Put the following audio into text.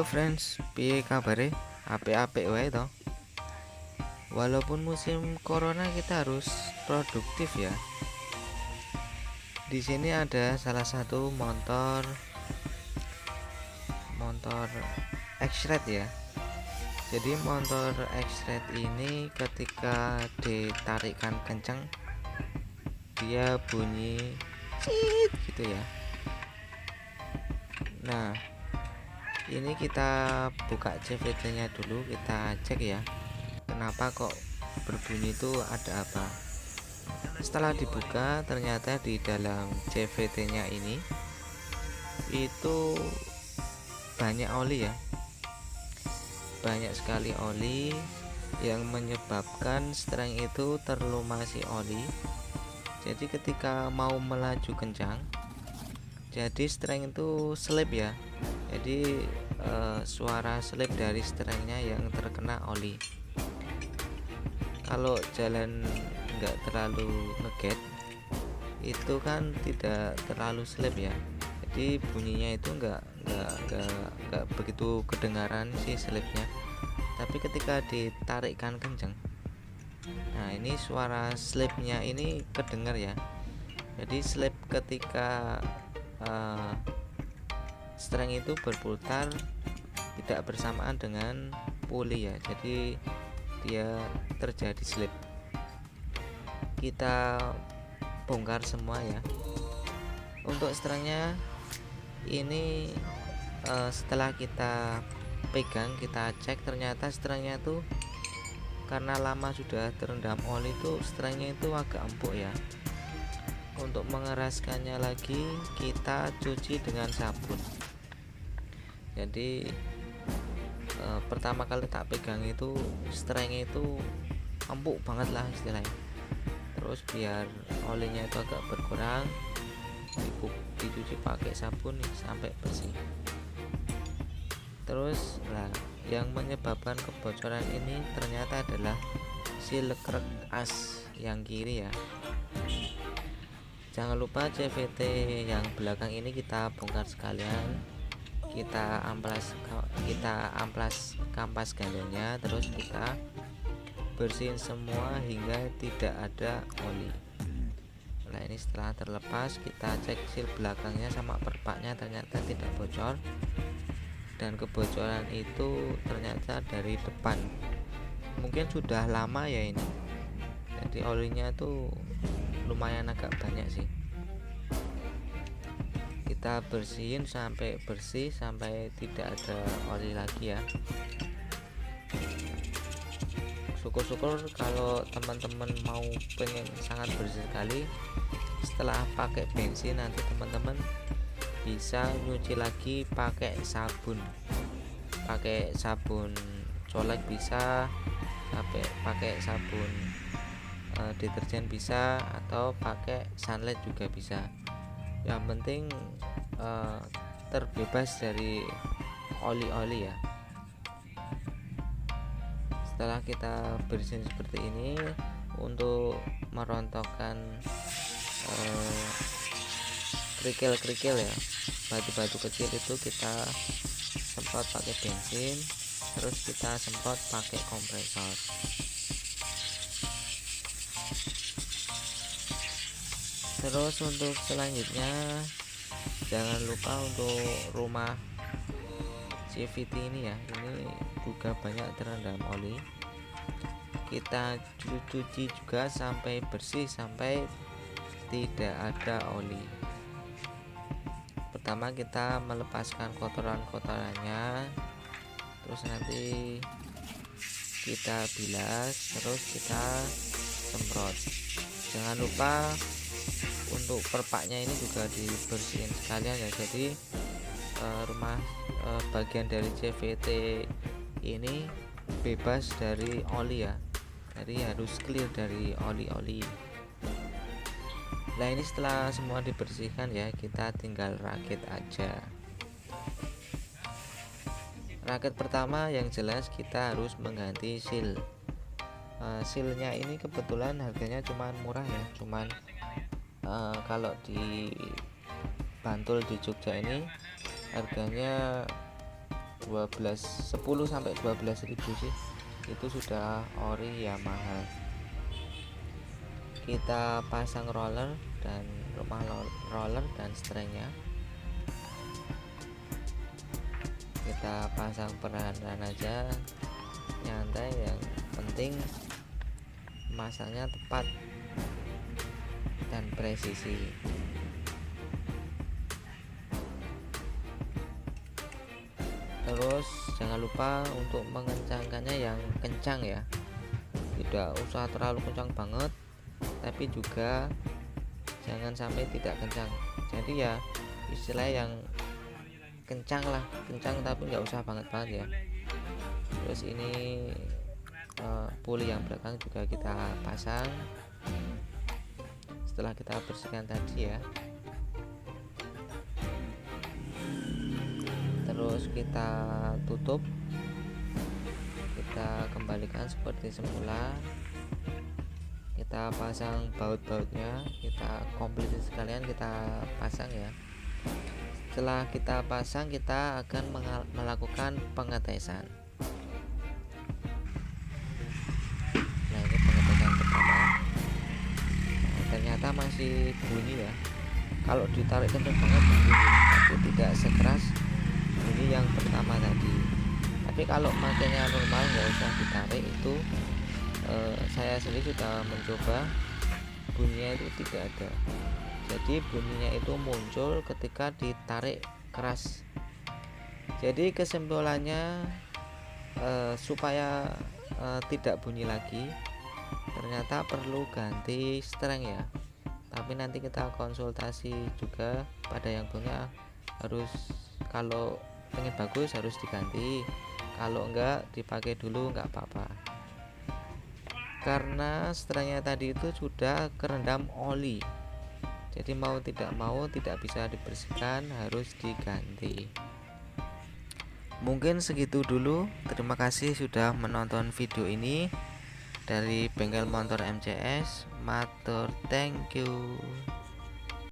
Halo friends, piye kabare? Apik-apik wae to. Walaupun musim corona kita harus produktif ya. Di sini ada salah satu motor X-Red ya. Jadi motor X-Red ini ketika ditarikkan kencang dia bunyi cit gitu ya. Nah, ini kita buka CVT nya dulu, kita cek ya kenapa kok berbunyi itu, ada apa. Setelah dibuka ternyata di dalam CVT nya ini itu banyak oli ya, banyak sekali oli yang menyebabkan string itu terlumasi oli. Jadi ketika mau melaju kencang, jadi string itu slip ya, jadi suara slip dari stringnya yang terkena oli. Kalau jalan nggak terlalu ngeget itu kan tidak terlalu slip ya, jadi bunyinya itu nggak begitu kedengaran sih slipnya. Tapi ketika ditarikkan kencang, nah ini suara slipnya ini kedengar ya. Jadi slip ketika string itu berputar tidak bersamaan dengan puli ya, jadi dia terjadi slip. Kita bongkar semua ya. Untuk stringnya ini setelah kita pegang, kita cek, ternyata stringnya tuh karena lama sudah terendam oli itu stringnya itu agak empuk ya. Untuk mengeraskannya lagi kita cuci dengan sabun. Jadi pertama kali tak pegang itu stringnya itu empuk banget lah istilahnya. Terus biar olinya itu agak berkurang, dicuci pakai sabun nih sampai bersih. Terus lah yang menyebabkan kebocoran ini ternyata adalah seal krek as yang kiri ya. Jangan lupa CVT yang belakang ini kita bongkar sekalian, kita amplas kampas gandengnya, terus kita bersihin semua hingga tidak ada oli. Nah ini setelah terlepas kita cek seal belakangnya sama perpaknya, ternyata tidak bocor, dan kebocoran itu ternyata dari depan. Mungkin sudah lama ya ini, jadi olinya tuh lumayan agak banyak sih. Kita bersihin sampai bersih, sampai tidak ada oli lagi ya. Syukur-syukur kalau teman-teman mau pengen sangat bersih sekali, setelah pakai bensin nanti teman-teman bisa nyuci lagi pakai sabun colek bisa, pakai sabun deterjen bisa, atau pakai sunlight juga bisa. Yang penting terbebas dari oli-oli ya. Setelah kita bersihin seperti ini, untuk merontokkan kerikil-kerikil ya, batu-batu kecil itu kita semprot pakai bensin, terus kita semprot pakai kompresor. Terus untuk selanjutnya jangan lupa untuk rumah CVT ini ya, ini juga banyak terendam oli. Kita cuci juga sampai bersih, sampai tidak ada oli. Pertama kita melepaskan kotoran-kotorannya, terus nanti kita bilas, terus kita semprot. Jangan lupa untuk perpaknya ini juga dibersihin sekalian ya. Jadi bagian dari CVT ini bebas dari oli ya, jadi harus clear dari oli-oli. Nah ini setelah semua dibersihkan ya, kita tinggal rakit aja. Rakit pertama yang jelas kita harus mengganti seal. Sealnya ini kebetulan harganya cuman murah ya, cuman kalau di Bantul di Jogja ini harganya 10 sampai 12.000 sih, itu sudah ori Yamaha. Kita pasang roller dan roller dan strengnya, kita pasang perlahan-lahan aja, nyantai, yang penting masangnya tepat dan presisi. Terus jangan lupa untuk mengencangkannya yang kencang ya, tidak usah terlalu kencang banget, tapi juga jangan sampai tidak kencang. Jadi ya istilah yang kencang lah, kencang tapi nggak usah banget ya. Terus ini puli yang belakang juga kita pasang setelah kita bersihkan tadi ya. Terus kita tutup, kita kembalikan seperti semula, kita pasang baut-bautnya, kita komplit sekalian kita pasang ya. Setelah kita pasang, kita akan melakukan pengetesan. Nah, ini pengetesan pertama. Nah, ternyata masih bunyi ya. Kalau ditarik kencang banget bunyi, tapi tidak sekeras bunyi yang pertama tadi. Tapi kalau makanya normal nggak usah ditarik, itu saya sendiri sudah mencoba, bunyinya itu tidak ada. Jadi bunyinya itu muncul ketika ditarik keras. Jadi kesimpulannya supaya tidak bunyi lagi, ternyata perlu ganti streng ya. Tapi nanti kita konsultasi juga pada yang punya, harus kalau pengen bagus harus diganti, kalau enggak dipakai dulu enggak apa-apa, karena strengnya tadi itu sudah kerendam oli. Jadi mau tidak mau tidak bisa dibersihkan, harus diganti. Mungkin segitu dulu. Terima kasih sudah menonton video ini dari Bengkel Motor MCS. Matur, thank you.